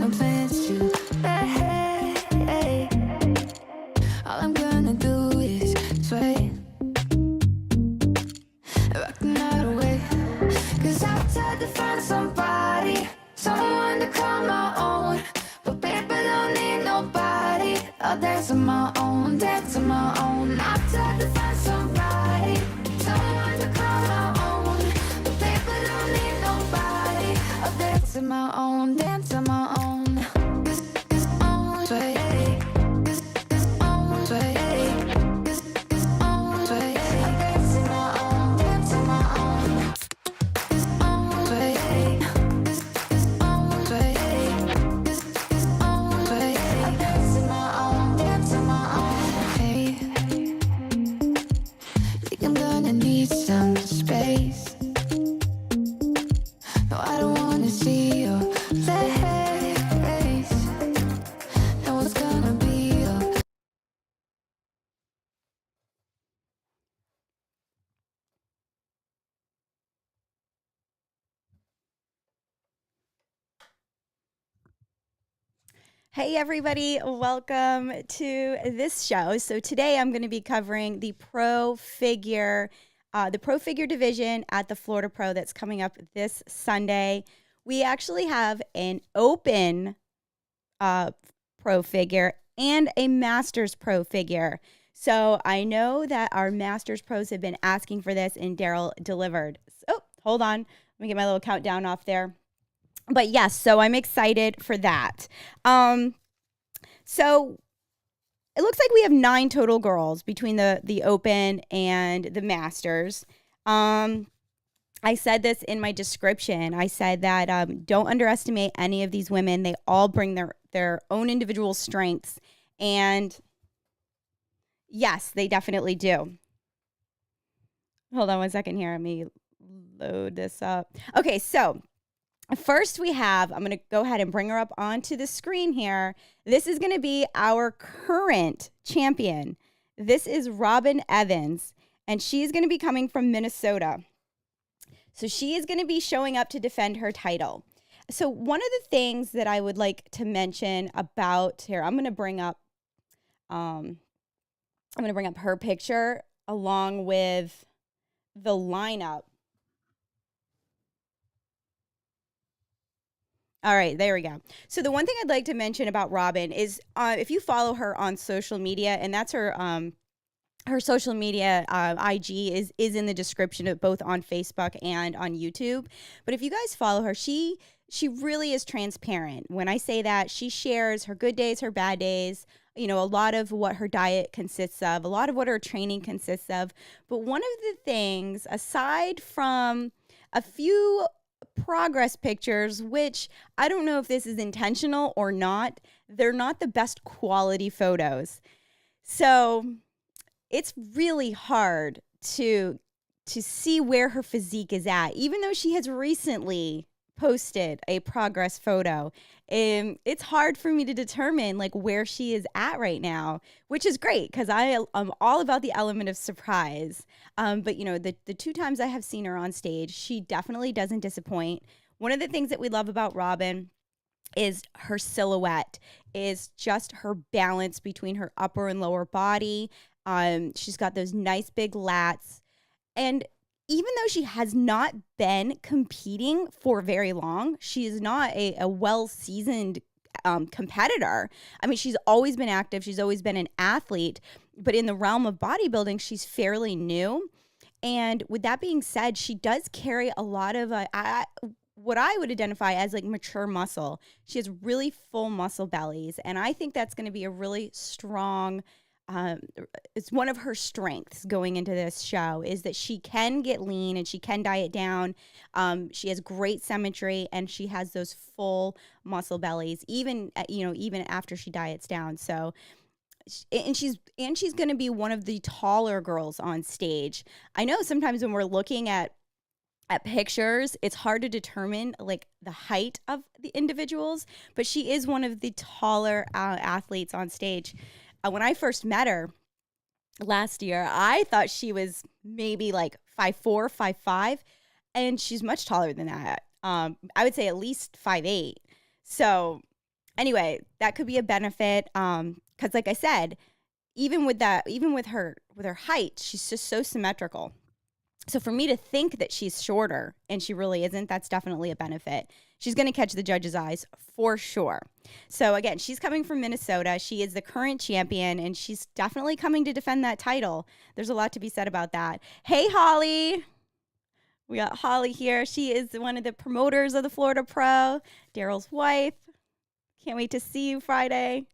no plans to stay. All I'm gonna do is sway, rock the night away. 'Cause I've tried to find somebody, someone to call my own, but baby, don't need nobody. I'll dance on my own, dance on my own. I've tried to find somebody, someone to call my own, but baby, don't need nobody. I'll dance on my own, dance on my own. This own way, this own way, this own way. I'll dance on my own, dance on my own. This own way, this own way, this own way. I'll dance on my own, dance on my own. Hey, think I'm gonna need some space. No, I don't wanna see your face. No one's gonna be a Hey everybody, welcome to this show. So today I'm going to be covering the pro figure division at the Florida Pro that's coming up this Sunday. We actually have an open pro figure and a masters pro figure. So I know that our masters pros have been asking for this and Daryl delivered. So hold on, let me get my little countdown off there. But yes, so I'm excited for that. So it looks like we have 9 total girls between the open and the masters. I said this in my description. I said that don't underestimate any of these women. They all bring their own individual strengths. And yes, they definitely do. Hold on one second here. Let me load this up. Okay, so first we have, I'm going to go ahead and bring her up onto the screen here. This is going to be our current champion. This is Robin Evans, and she's going to be coming from Minnesota. So she is going to be showing up to defend her title. So one of the things that I would like to mention about here, I'm going to bring up her picture along with the lineup. All right, there we go. So the one thing I'd like to mention about Robin is if you follow her on social media, and that's her social media IG is in the description of both on Facebook and on YouTube. But if you guys follow her, she really is transparent. When I say that, she shares her good days, her bad days, you know, a lot of what her diet consists of, a lot of what her training consists of. But one of the things, aside from a few progress pictures, which I don't know if this is intentional or not, they're not the best quality photos. So it's really hard to see where her physique is at, even though she has recently posted a progress photo. It's hard for me to determine like where she is at right now, which is great because I'm all about the element of surprise. But you know, the 2 times I have seen her on stage, she definitely doesn't disappoint. One of the things that we love about Robin is her silhouette, is just her balance between her upper and lower body. She's got those nice big lats, and even though she has not been competing for very long, she is not a well-seasoned competitor. I mean, she's always been active. She's always been an athlete. But in the realm of bodybuilding, she's fairly new. And with that being said, she does carry a lot of what I would identify as like mature muscle. She has really full muscle bellies. And I think that's going to be a really strong it's one of her strengths going into this show, is that she can get lean and she can diet down. She has great symmetry and she has those full muscle bellies, even after she diets down. So, and she's going to be one of the taller girls on stage. I know sometimes when we're looking at pictures, it's hard to determine like the height of the individuals, but she is one of the taller athletes on stage. When I first met her last year, I thought she was maybe like 5'4", 5'5", and she's much taller than that. I would say at least 5'8". So anyway, that could be a benefit. Because like I said, even with her height, she's just so symmetrical. So for me to think that she's shorter and she really isn't, that's definitely a benefit. She's going to catch the judges' eyes for sure. So again, she's coming from Minnesota. She is the current champion, and she's definitely coming to defend that title. There's a lot to be said about that. Hey, Holly. We got Holly here. She is one of the promoters of the Florida Pro, Daryl's wife. Can't wait to see you Friday.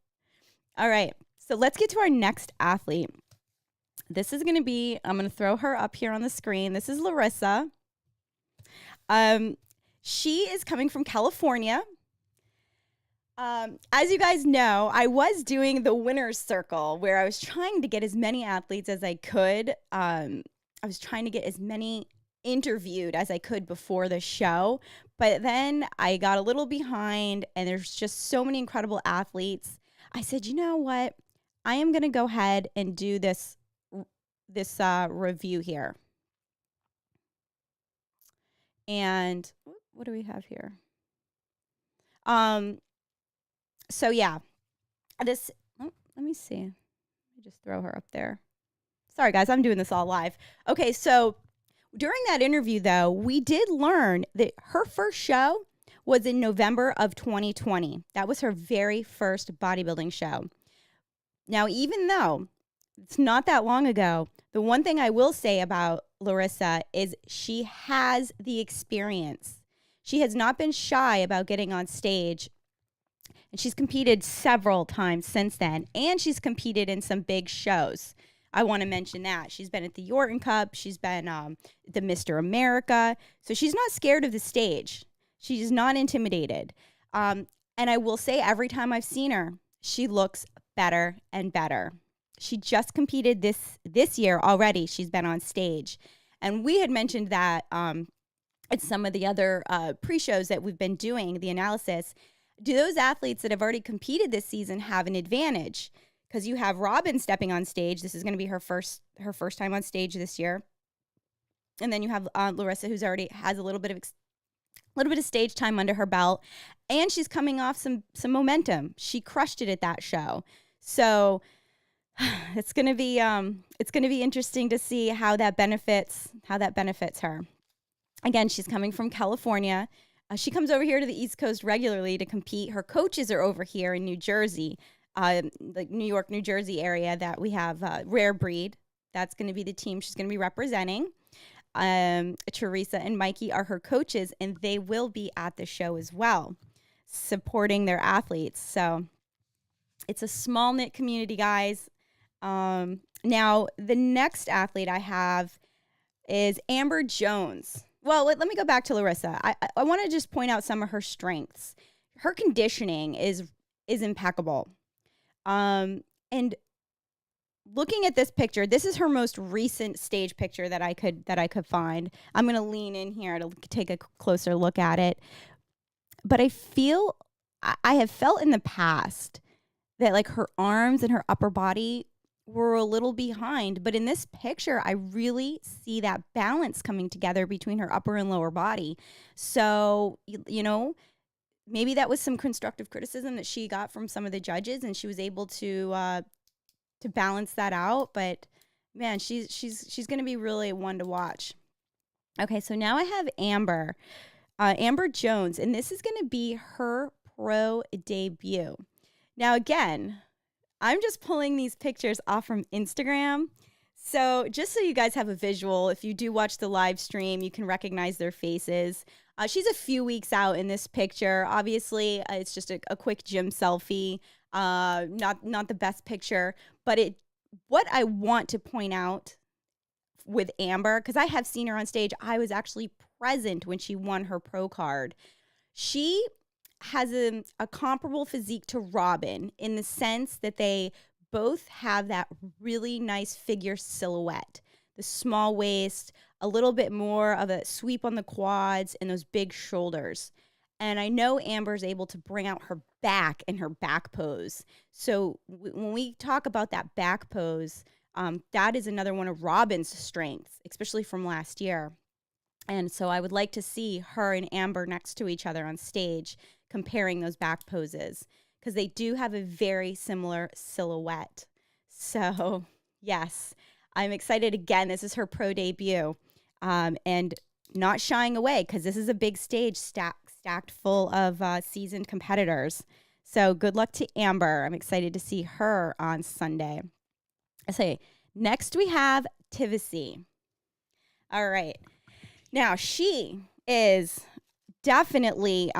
All right. So let's get to our next athlete. This is going to be, I'm going to throw her up here on the screen. This is Larissa. She is coming from California. As you guys know, I was doing the winner's circle where I was trying to get as many athletes as I could. I was trying to get as many interviewed as I could before the show, but then I got a little behind, and there's just so many incredible athletes. I said, you know what? I am going to go ahead and do this review here. And what do we have here? So yeah, let me see. Let me just throw her up there. Sorry guys, I'm doing this all live. Okay, so during that interview though, we did learn that her first show was in November of 2020. That was her very first bodybuilding show. Now, even though it's not that long ago, the one thing I will say about Larissa is she has the experience. She has not been shy about getting on stage, and she's competed several times since then, and she's competed in some big shows. I want to mention that. She's been at the Yorton Cup. She's been the Mr. America. So she's not scared of the stage. She's not intimidated. And I will say every time I've seen her, she looks better and better. She just competed this year already. She's been on stage. And we had mentioned that at some of the other pre-shows that we've been doing, the analysis. Do those athletes that have already competed this season have an advantage? Because you have Robin stepping on stage. This is going to be her first time on stage this year. And then you have Larissa, who's already has a little bit of stage time under her belt, and she's coming off some momentum. She crushed it at that show. So it's going to be interesting to see how that benefits her. Again, she's coming from California. She comes over here to the East Coast regularly to compete. Her coaches are over here in New Jersey, like New York, New Jersey area that we have Rare Breed. That's going to be the team she's going to be representing. Teresa and Mikey are her coaches, and they will be at the show as well, supporting their athletes. So it's a small knit community, guys. Now, the next athlete I have is Amber Jones. Well, let me go back to Larissa. I want to just point out some of her strengths. Her conditioning is impeccable. And looking at this picture, this is her most recent stage picture that I could find. I'm going to lean in here to take a closer look at it. But I have felt in the past that like her arms and her upper body were a little behind, but in this picture, I really see that balance coming together between her upper and lower body. So, you know, maybe that was some constructive criticism that she got from some of the judges, and she was able to balance that out. But man, she's going to be really one to watch. Okay, so now I have Amber Jones, and this is going to be her pro debut. Now, again, I'm just pulling these pictures off from Instagram. So just so you guys have a visual, if you do watch the live stream, you can recognize their faces. She's a few weeks out in this picture. Obviously, it's just a quick gym selfie. Not the best picture, but what I want to point out with Amber, because I have seen her on stage. I was actually present when she won her pro card. She has a comparable physique to Robin in the sense that they both have that really nice figure silhouette, the small waist, a little bit more of a sweep on the quads, and those big shoulders. And I know Amber's able to bring out her back and her back pose. So when we talk about that back pose, that is another one of Robin's strengths, especially from last year. And so I would like to see her and Amber next to each other on stage, comparing those back poses, because they do have a very similar silhouette. So, yes, I'm excited again. This is her pro debut, and not shying away because this is a big stage stacked full of seasoned competitors. So, good luck to Amber. I'm excited to see her on Sunday. I say, next we have Tivisay. All right. Now, she is definitely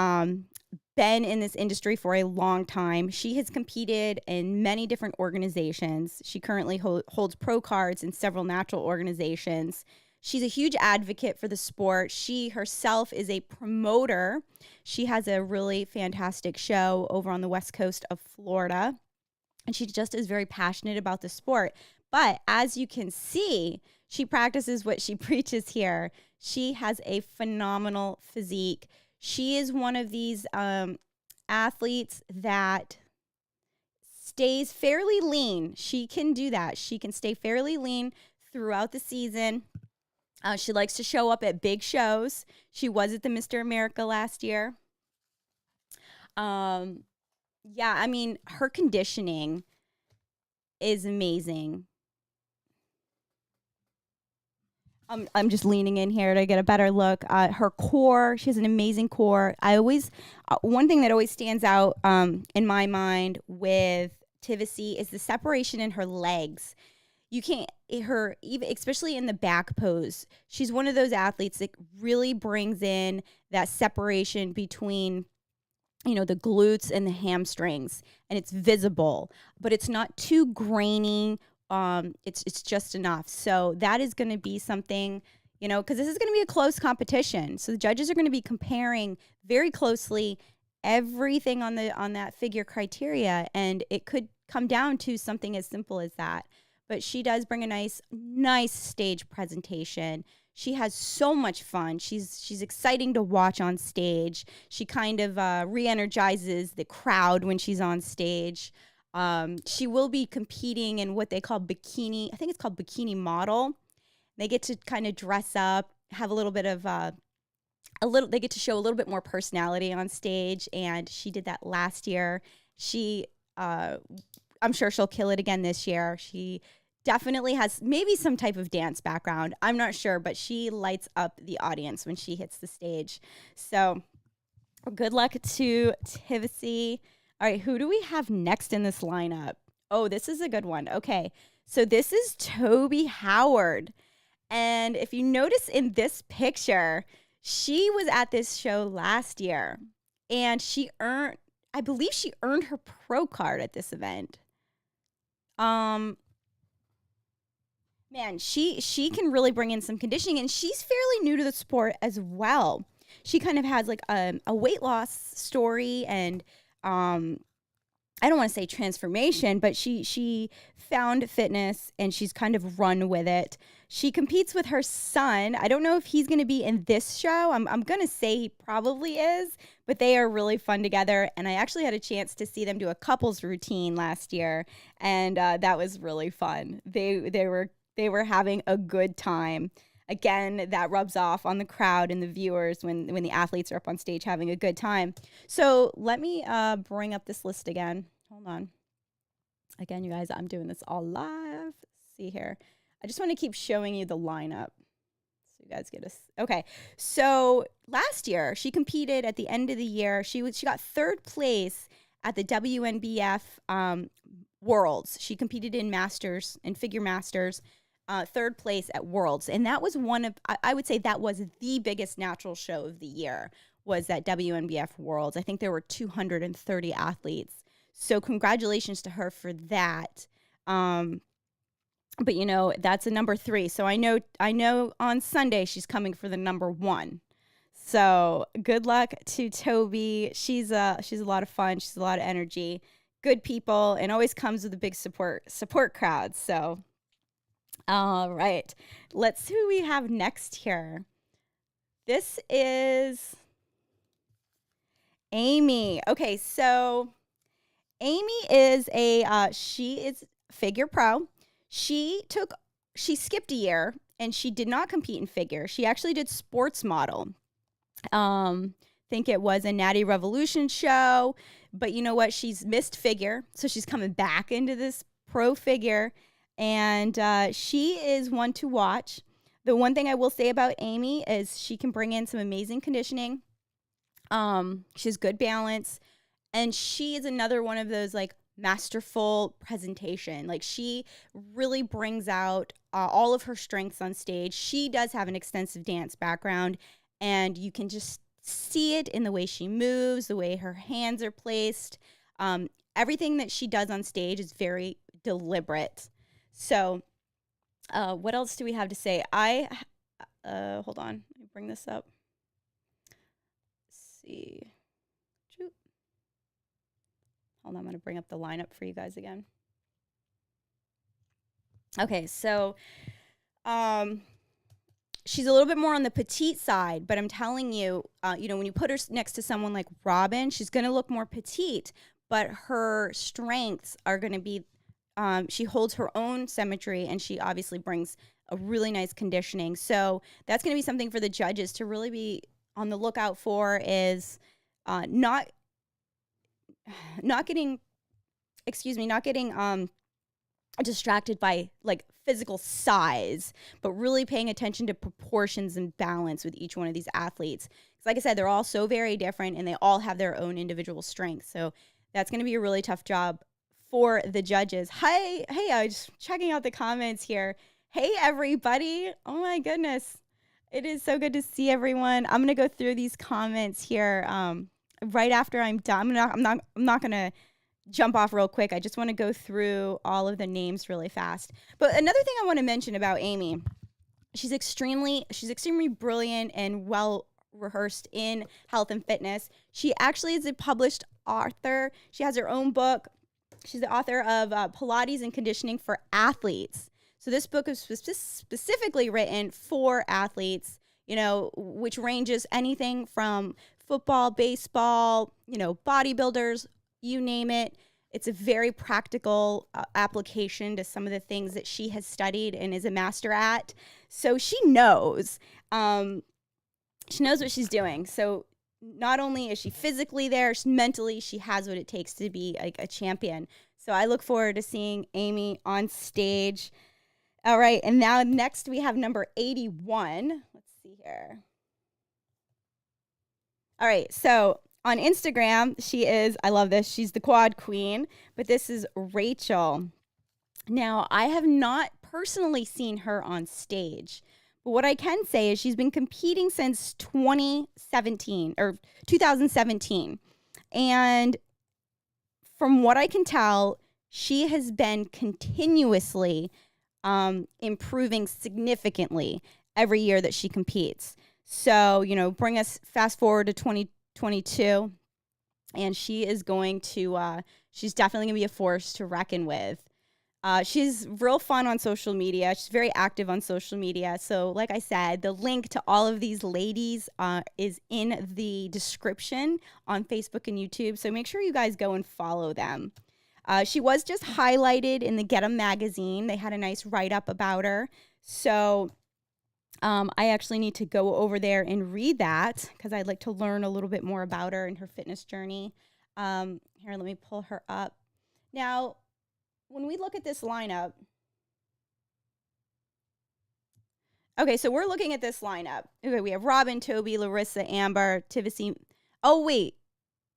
been in this industry for a long time. She has competed in many different organizations. She currently holds pro cards in several natural organizations. She's a huge advocate for the sport. She herself is a promoter. She has a really fantastic show over on the west coast of Florida, and she just is very passionate about the sport. But as you can see, she practices what she preaches here. She has a phenomenal physique. She is one of these athletes that stays fairly lean. She can do that. She can stay fairly lean throughout the season. She likes to show up at big shows. She was at the Mr. America last year. Yeah, I mean, her conditioning is amazing. I'm just leaning in here to get a better look. Her core, she has an amazing core. One thing that always stands out in my mind with Tivisay is the separation in her legs. You can't, even especially in the back pose, she's one of those athletes that really brings in that separation between, the glutes and the hamstrings, and it's visible, but it's not too grainy. It's just enough. So that is going to be something, because this is going to be a close competition. So the judges are going to be comparing very closely everything on that figure criteria, and it could come down to something as simple as that. But she does bring a nice stage presentation. She has so much fun. She's exciting to watch on stage. She kind of re-energizes the crowd when she's on stage. She will be competing in what they call bikini. I think it's called bikini model. They get to kind of dress up, have a little bit of they get to show a little bit more personality on stage. And she did that last year. I'm sure she'll kill it again this year. She definitely has maybe some type of dance background. I'm not sure, but she lights up the audience when she hits the stage. So good luck to Tivisay. All right, who do we have next in this lineup? Oh, this is a good one. Okay, so this is Toby Howard. And if you notice in this picture, she was at this show last year, and I believe she earned her pro card at this event. Man, she can really bring in some conditioning, and she's fairly new to the sport as well. She kind of has like a weight loss story, and I don't want to say transformation, but she found fitness and she's kind of run with it. She competes with her son. I don't know if he's going to be in this show. I'm going to say he probably is, but they are really fun together. And I actually had a chance to see them do a couples routine last year, and that was really fun. They were having a good time. Again, that rubs off on the crowd and the viewers when the athletes are up on stage having a good time. So let me bring up this list again. Hold on. Again, you guys, I'm doing this all live. Let's see here. I just want to keep showing you the lineup so you guys get us. Okay, so last year she competed at the end of the year. She got third place at the WNBF Worlds. She competed in figure masters. Third place at Worlds. And that was I would say that was the biggest natural show of the year, was that WNBF Worlds. I think there were 230 athletes. So congratulations to her for that. But that's a number 3. So I know on Sunday she's coming for the number 1. So good luck to Toby. She's a lot of fun. She's a lot of energy, good people, and always comes with a big support crowd. So all right, let's see who we have next here. This is Amy. Okay, so Amy is she is figure pro. She skipped a year and she did not compete in figure. She actually did sports model. Think it was a Natty Revolution show. But you know what? She's missed figure, so she's coming back into this pro figure, and she is one to watch. The one thing I will say about Amy is she can bring in some amazing conditioning. She has good balance, and she is another one of those like masterful presentation. Like she really brings out all of her strengths on stage. She does have an extensive dance background, and you can just see it in the way she moves, the way her hands are placed. Everything that she does on stage is very deliberate. So what else do we have to say? Hold on, let me bring this up. Let's see. Hold on, I'm going to bring up the lineup for you guys again. Okay, so she's a little bit more on the petite side, but I'm telling you, when you put her next to someone like Robin, she's going to look more petite, but her strengths are going to be, she holds her own symmetry, and she obviously brings a really nice conditioning. So that's going to be something for the judges to really be on the lookout for, is not getting distracted by like physical size, but really paying attention to proportions and balance with each one of these athletes. Because like I said, they're all so very different, and they all have their own individual strengths. So that's going to be a really tough job for the judges. Hey, I was checking out the comments here. Hey, everybody. Oh my goodness. It is so good to see everyone. I'm going to go through these comments here right after I'm done. I'm not going to jump off real quick. I just want to go through all of the names really fast. But another thing I want to mention about Amy, she's extremely brilliant and well rehearsed in health and fitness. She actually is a published author. She has her own book. She's the author of Pilates and Conditioning for Athletes. So this book is specifically written for athletes, which ranges anything from football, baseball, bodybuilders, you name it. It's a very practical application to some of the things that she has studied and is a master at. So she knows what she's doing. So not only is she physically there, mentally she has what it takes to be like a champion. So I look forward to seeing Amy on stage. All right, and now next we have number 81. Let's see here. All right, so on Instagram, I love this, she's the quad queen, but this is Rachel. Now, I have not personally seen her on stage, but what I can say is she's been competing since 2017. And from what I can tell, she has been continuously improving significantly every year that she competes. So, bring us fast forward to 2022, and she is going to, she's definitely going to be a force to reckon with. She's real fun on social media. She's very active on social media. So like I said, the link to all of these ladies is in the description on Facebook and YouTube. So make sure you guys go and follow them. She was just highlighted in the Get 'Em magazine. They had a nice write-up about her. So I actually need to go over there and read that because I'd like to learn a little bit more about her and her fitness journey. Here, let me pull her up. Now, when we look at this lineup, okay, so we're looking at this lineup. Okay, we have Robin, Toby, Larissa, Amber, Tivisay. Oh, wait.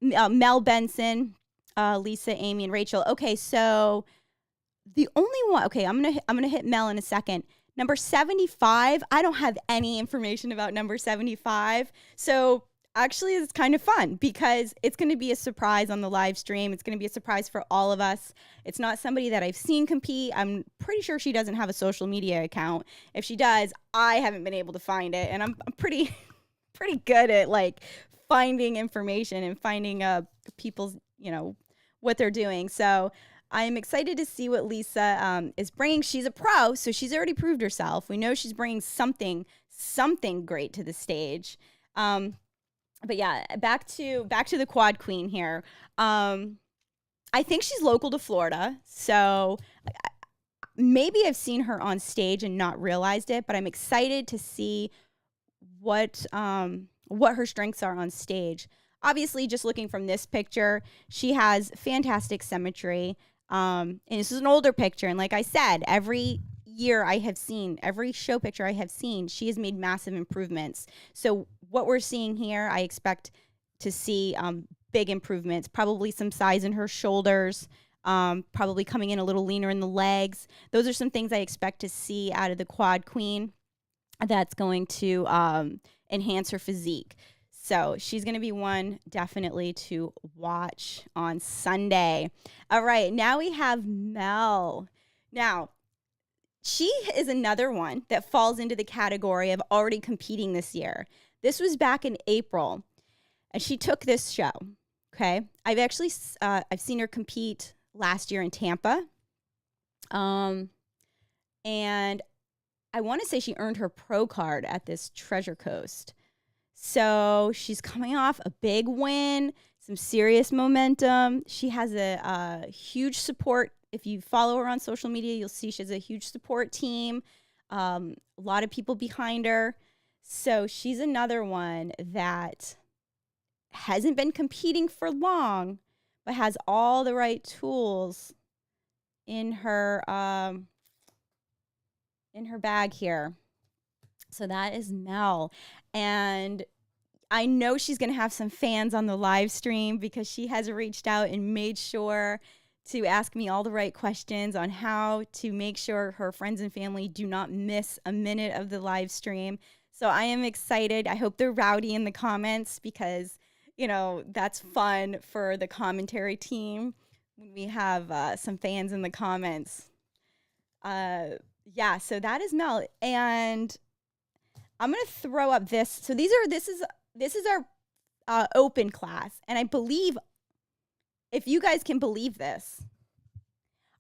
Mel Benson, Lisa, Amy, and Rachel. Okay, so the only one, okay, I'm gonna hit Mel in a second. Number 75, I don't have any information about number 75. So actually it's kind of fun because it's going to be a surprise on the live stream. It's going to be a surprise for all of us. It's not somebody that I've seen compete. I'm pretty sure she doesn't have a social media account. If she does, I haven't been able to find it. And I'm pretty good at like finding information and finding people's, what they're doing. So I'm excited to see what Lisa is bringing. She's a pro, so she's already proved herself. We know she's bringing something great to the stage. But yeah, back to the quad queen here. I think she's local to Florida, so maybe I've seen her on stage and not realized it. But I'm excited to see what her strengths are on stage. obviously, just looking from this picture, she has fantastic symmetry. And this is an older picture. And like I said, every year I have seen, every show picture I have seen, she has made massive improvements. So what we're seeing here, I expect to see big improvements, probably some size in her shoulders, probably coming in a little leaner in the legs. Those are some things I expect to see out of the quad queen that's going to enhance her physique. So she's going to be one definitely to watch on Sunday. All right, now we have Mel. Now, she is another one that falls into the category of already competing this year. This was back in April, and she took this show, okay? I've actually, I've seen her compete last year in Tampa, and I want to say she earned her pro card at this Treasure Coast. So she's coming off a big win, some serious momentum. She has a huge support. If you follow her on social media, you'll see she has a huge support team, a lot of people behind her. So she's another one that hasn't been competing for long, but has all the right tools in her bag here. So that is Mel. And I know she's going to have some fans on the live stream because she has reached out and made sure to ask me all the right questions on how to make sure her friends and family do not miss a minute of the live stream. So I am excited. I hope they're rowdy in the comments because, you know, that's fun for the commentary team when we have some fans in the comments. Yeah, so that is Mel. And I'm going to throw up this. So this is our open class. And I believe, if you guys can believe this,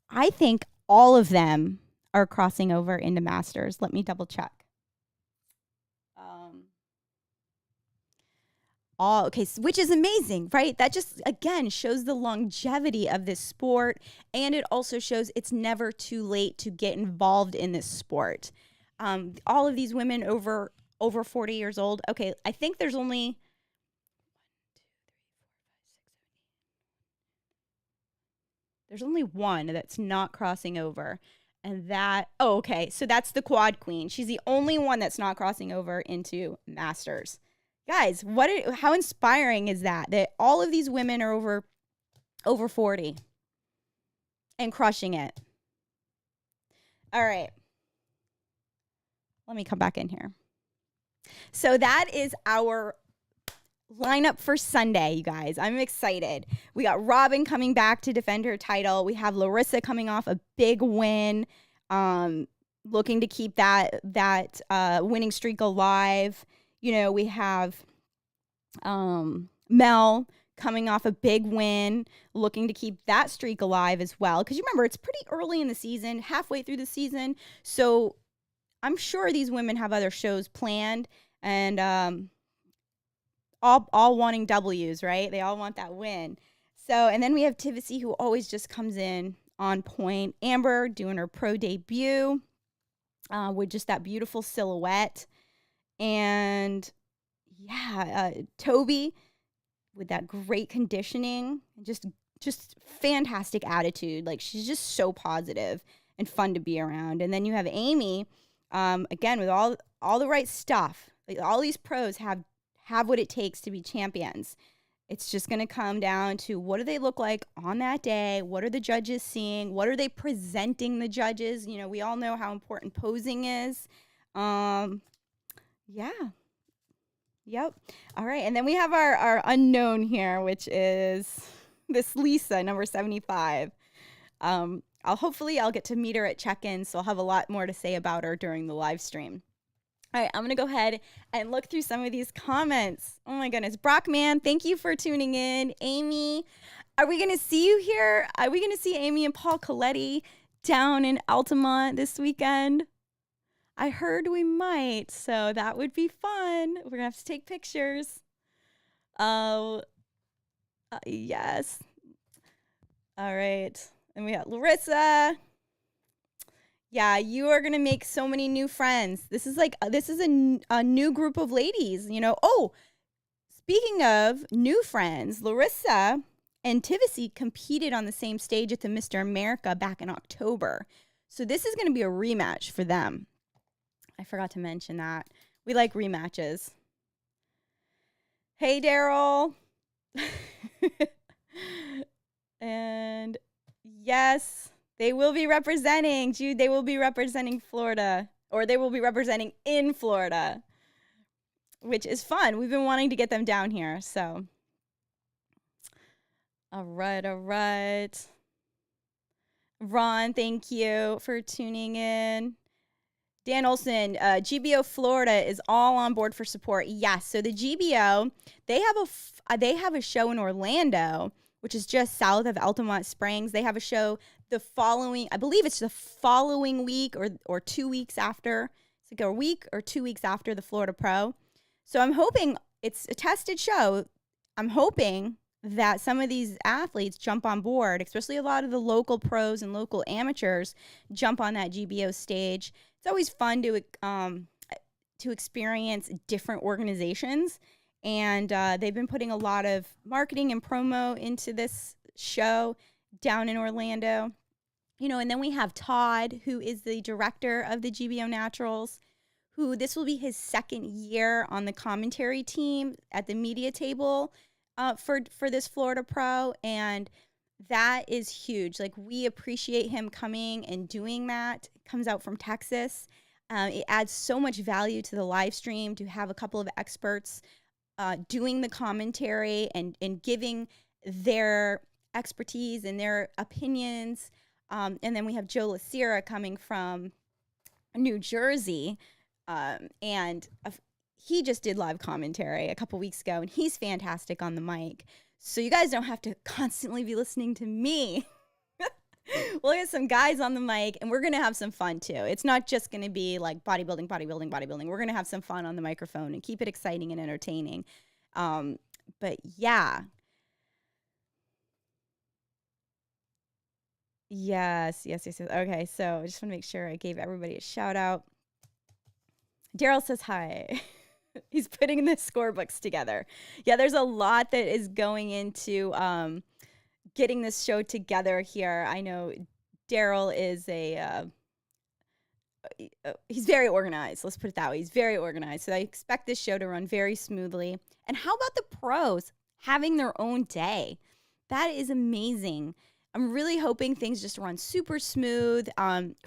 I think all of them are crossing over into masters. Let me double check. Okay, which is amazing, right? That just, again, shows the longevity of this sport. And it also shows it's never too late to get involved in this sport. All of these women over 40 years old. Okay, I think there's only one that's not crossing over. And that, oh, okay, so that's the quad queen. She's the only one that's not crossing over into masters. Guys, how inspiring is that all of these women are over 40 and crushing it. All right. Let me come back in here. So that is our lineup for Sunday, you guys. I'm excited. We got Robin coming back to defend her title. We have Larissa coming off a big win, looking to keep that winning streak alive. You know, we have Mel coming off a big win, looking to keep that streak alive as well. Because you remember, it's pretty early in the season, halfway through the season. So I'm sure these women have other shows planned and all wanting W's, right? They all want that win. So, and then we have Tivisay, who always just comes in on point. Amber doing her pro debut with just that beautiful silhouette. And yeah, Toby with that great conditioning, just fantastic attitude. Like, she's just so positive and fun to be around. And then you have Amy, again, with all the right stuff. Like, all these pros have what it takes to be champions. It's just going to come down to, what do they look like on that day? What are the judges seeing? What are they presenting the judges? You know, we all know how important posing is. Yeah. Yep. All right. And then we have our unknown here, which is this Lisa, number 75. Hopefully I'll get to meet her at check-in, so I'll have a lot more to say about her during the live stream. All right, I'm going to go ahead and look through some of these comments. Oh my goodness. Brockman, thank you for tuning in. Amy, are we going to see you here? Are we going to see Amy and Paul Coletti down in Altamonte this weekend? I heard we might, so that would be fun. We're going to have to take pictures. Yes. All right. And we got Larissa. Yeah, you are going to make so many new friends. This is a new group of ladies, you know. Oh, Speaking of new friends, Larissa and Tivisay competed on the same stage at the Mr. America back in October. So this is going to be a rematch for them. I forgot to mention that. We like rematches. Hey, Daryl. And yes, they will be representing, Jude, they will be representing Florida, or they will be representing in Florida, which is fun. We've been wanting to get them down here, so. All right. Ron, thank you for tuning in. Dan Olson, GBO Florida is all on board for support. Yes, so the GBO, they have a show in Orlando, which is just south of Altamonte Springs. They have a show the following, I believe it's the following week or 2 weeks after. It's like a week or 2 weeks after the Florida Pro. So I'm hoping, it's a tested show. I'm hoping that some of these athletes jump on board, especially a lot of the local pros and local amateurs jump on that GBO stage. It's always fun to experience different organizations, and they've been putting a lot of marketing and promo into this show down in Orlando. You know, and then we have Todd, who is the director of the GBO Naturals, who this will be his second year on the commentary team at the media table for this Florida Pro, and that is huge. Like, we appreciate him coming and doing that. It comes out from Texas. It adds so much value to the live stream to have a couple of experts doing the commentary and giving their expertise and their opinions. And then we have Joe Lacera coming from New Jersey, and he just did live commentary a couple weeks ago, and he's fantastic on the mic. So you guys don't have to constantly be listening to me. We'll get some guys on the mic, and we're going to have some fun too. It's not just going to be like bodybuilding. We're going to have some fun on the microphone and keep it exciting and entertaining. But yeah. Yes. Okay, so I just want to make sure I gave everybody a shout out. Daryl says hi. He's putting the scorebooks together. Yeah, there's a lot that is going into getting this show together here. I know Daryl is he's very organized. Let's put it that way. He's very organized. So I expect this show to run very smoothly. And how about the pros having their own day? That is amazing. I'm really hoping things just run super smooth.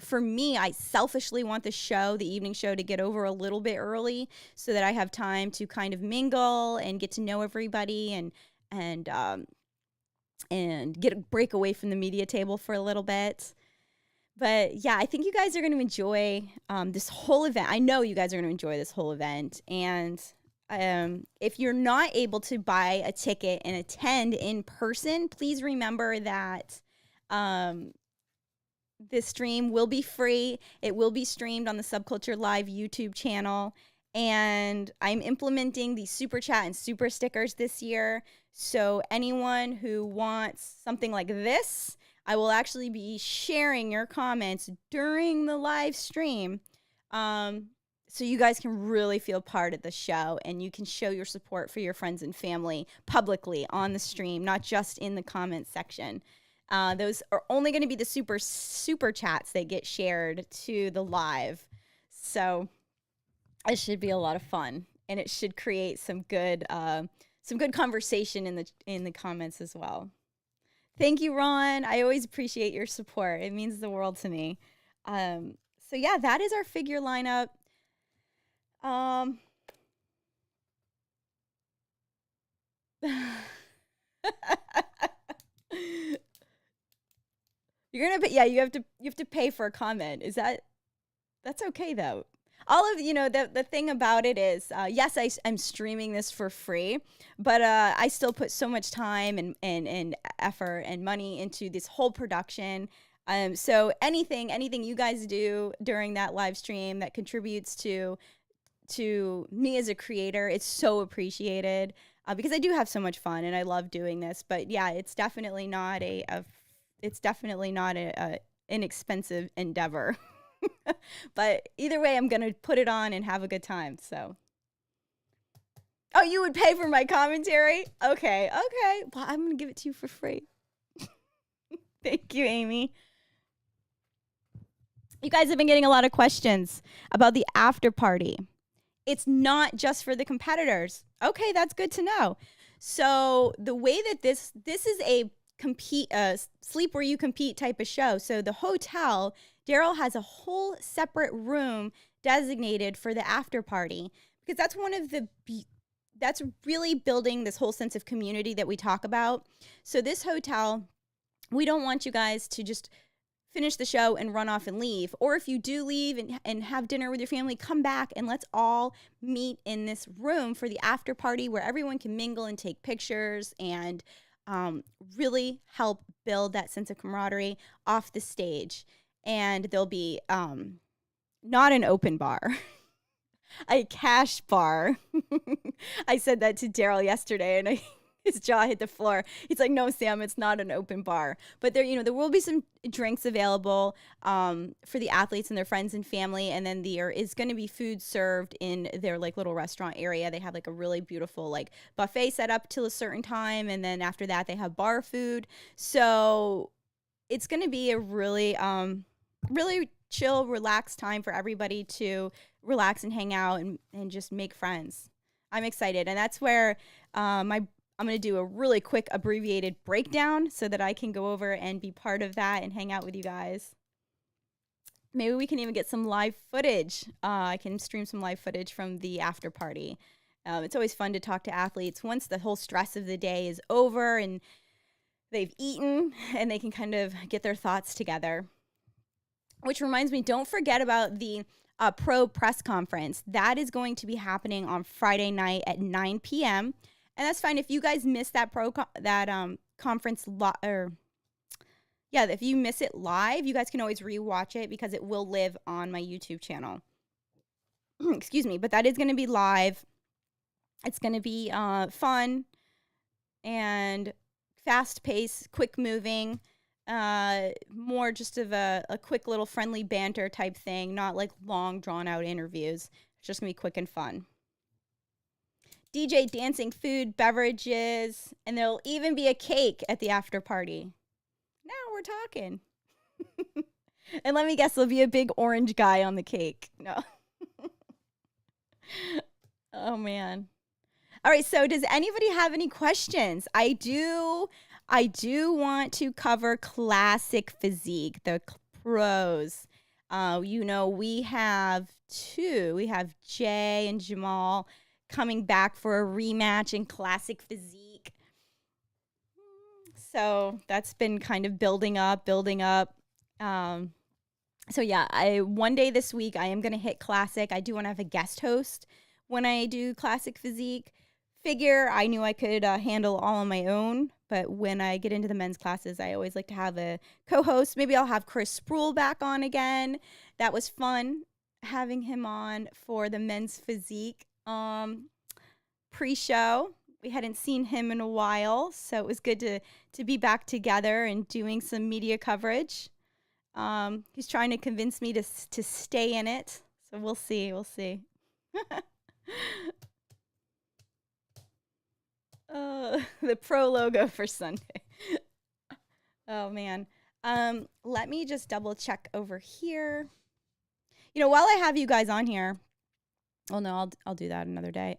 For me, I selfishly want the evening show, to get over a little bit early so that I have time to kind of mingle and get to know everybody and get a break away from the media table for a little bit. But yeah, I think you guys are going to enjoy this whole event. I know you guys are going to enjoy this whole event. And if you're not able to buy a ticket and attend in person, please remember that this stream will be free. It will be streamed on the SubCulture Live YouTube channel. And I'm implementing the super chat and super stickers this year. So anyone who wants something like this, I will actually be sharing your comments during the live stream. So you guys can really feel part of the show, and you can show your support for your friends and family publicly on the stream, not just in the comments section. Those are only going to be the super chats that get shared to the live. So it should be a lot of fun, and it should create some good conversation in the comments as well. Thank you, Ron. I always appreciate your support. It means the world to me. So yeah, that is our figure lineup. You're gonna pay, yeah, you have to pay for a comment. That's okay though. All of, the thing about it is, yes, I'm streaming this for free, but I still put so much time and effort and money into this whole production. So anything you guys do during that live stream that contributes to me as a creator, it's so appreciated, because I do have so much fun and I love doing this. But yeah, it's definitely not an expensive endeavor. But either way, I'm gonna put it on and have a good time. So Oh, you would pay for my commentary? Okay. Well, I'm going to give it to you for free. Thank you, Amy. You guys have been getting a lot of questions about the after party. It's not just for the competitors. Okay, that's good to know. So the way that this is a sleep where you compete type of show. So the hotel, Daryl has a whole separate room designated for the after party, because that's one of the that's really building this whole sense of community that we talk about. So this hotel, we don't want you guys to just finish the show and run off and leave. Or if you do leave and have dinner with your family, come back and let's all meet in this room for the after party where everyone can mingle and take pictures and really help build that sense of camaraderie off the stage. And there'll be not an open bar, a cash bar. I said that to Daryl yesterday and his jaw hit the floor. He's like, no, Sam, it's not an open bar. But there will be some drinks available for the athletes and their friends and family. And then there is going to be food served in their like little restaurant area. They have like a really beautiful like buffet set up till a certain time. And then after that, they have bar food. So it's going to be a really, really chill, relaxed time for everybody to relax and hang out and just make friends. I'm excited. And that's where I'm going to do a really quick abbreviated breakdown so that I can go over and be part of that and hang out with you guys. Maybe we can even get some live footage. I can stream some live footage from the after party. It's always fun to talk to athletes once the whole stress of the day is over and they've eaten and they can kind of get their thoughts together. Which reminds me, don't forget about the pro press conference. That is going to be happening on Friday night at 9 p.m. And that's fine if you guys miss that conference if you miss it live, you guys can always rewatch it because it will live on my YouTube channel. Excuse me, but that is going to be live. It's going to be fun and fast-paced, quick-moving, more just of a quick little friendly banter type thing, not like long, drawn-out interviews. It's just going to be quick and fun. DJ dancing, food, beverages, and there'll even be a cake at the after party. Now we're talking. And let me guess, there'll be a big orange guy on the cake. No. Oh, man. All right, so does anybody have any questions? I do want to cover classic physique, the pros. We have two. We have Jay and Jamal coming back for a rematch in classic physique. So that's been kind of building up. So yeah, one day this week I am going to hit classic. I do want to have a guest host when I do classic physique. Figure I knew I could handle all on my own, but when I get into the men's classes, I always like to have a co-host. Maybe I'll have Chris Sproul back on again. That was fun having him on for the men's physique pre-show. We hadn't seen him in a while, so it was good to be back together and doing some media coverage. He's trying to convince me to stay in it, so we'll see. The pro logo for Sunday. Oh man. Let me just double check over here. While I have you guys on here, oh no, I'll do that another day.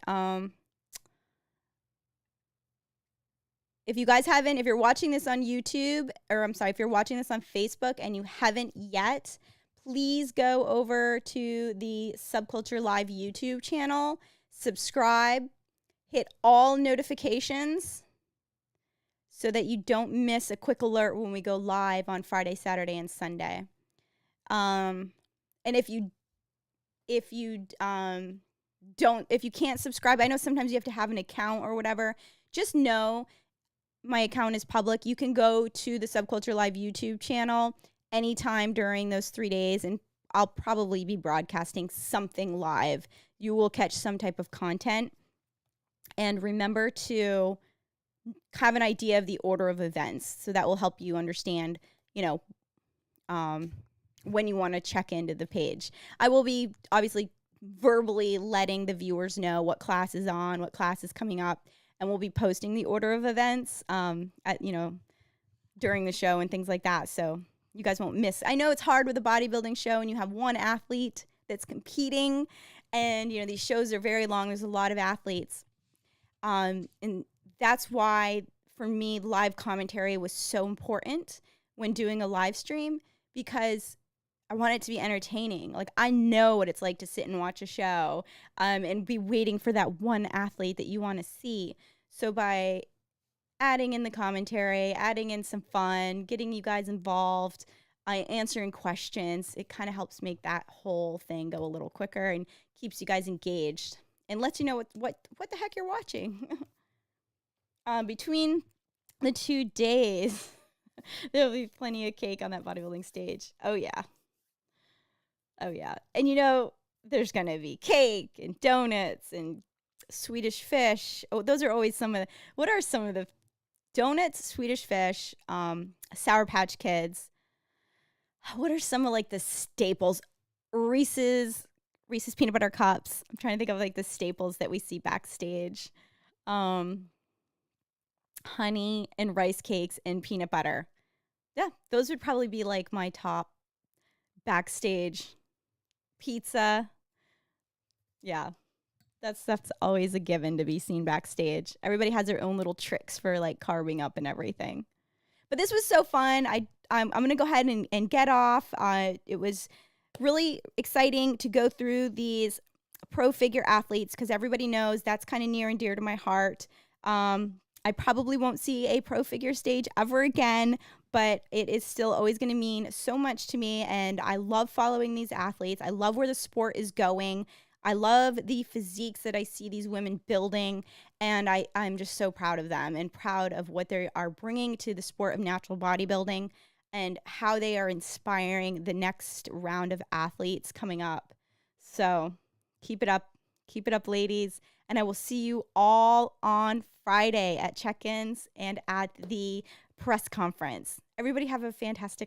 If you guys haven't, if you're watching this on YouTube, if you're watching this on Facebook and you haven't yet, please go over to the SubCulture Live YouTube channel, subscribe, hit all notifications so that you don't miss a quick alert when we go live on Friday, Saturday, and Sunday. And if you can't subscribe, I know sometimes you have to have an account or whatever, just know my account is public. You can go to the SubCulture Live YouTube channel anytime during those 3 days, and I'll probably be broadcasting something live. You will catch some type of content. And remember to have an idea of the order of events. So that will help you understand, when you want to check into the page. I will be obviously verbally letting the viewers know what class is on, what class is coming up, and we'll be posting the order of events at during the show and things like that. So you guys won't miss. I know it's hard with a bodybuilding show and you have one athlete that's competing, and these shows are very long. There's a lot of athletes, and that's why for me live commentary was so important when doing a live stream, because I want it to be entertaining. Like, I know what it's like to sit and watch a show and be waiting for that one athlete that you want to see. So by adding in the commentary, adding in some fun, getting you guys involved, answering questions, it kind of helps make that whole thing go a little quicker and keeps you guys engaged and lets you know what the heck you're watching. Between the 2 days, there'll be plenty of cake on that bodybuilding stage. Oh, yeah. Oh, yeah. And there's going to be cake and donuts and Swedish fish. Oh, those are always what are some of the donuts, Swedish fish, Sour Patch Kids? What are some of the staples? Reese's peanut butter cups. I'm trying to think of the staples that we see backstage. Honey and rice cakes and peanut butter. Yeah, those would probably be my top backstage. Pizza. Yeah. That's always a given to be seen backstage. Everybody has their own little tricks for carving up and everything. But this was so fun. I'm going to go ahead and get off. It was really exciting to go through these pro figure athletes because everybody knows that's kind of near and dear to my heart. I probably won't see a pro figure stage ever again, but it is still always going to mean so much to me. And I love following these athletes. I love where the sport is going. I love the physiques that I see these women building, and I'm just so proud of them and proud of what they are bringing to the sport of natural bodybuilding and how they are inspiring the next round of athletes coming up. So keep it up, ladies, and I will see you all on Friday at check-ins and at the press conference. Everybody have a fantastic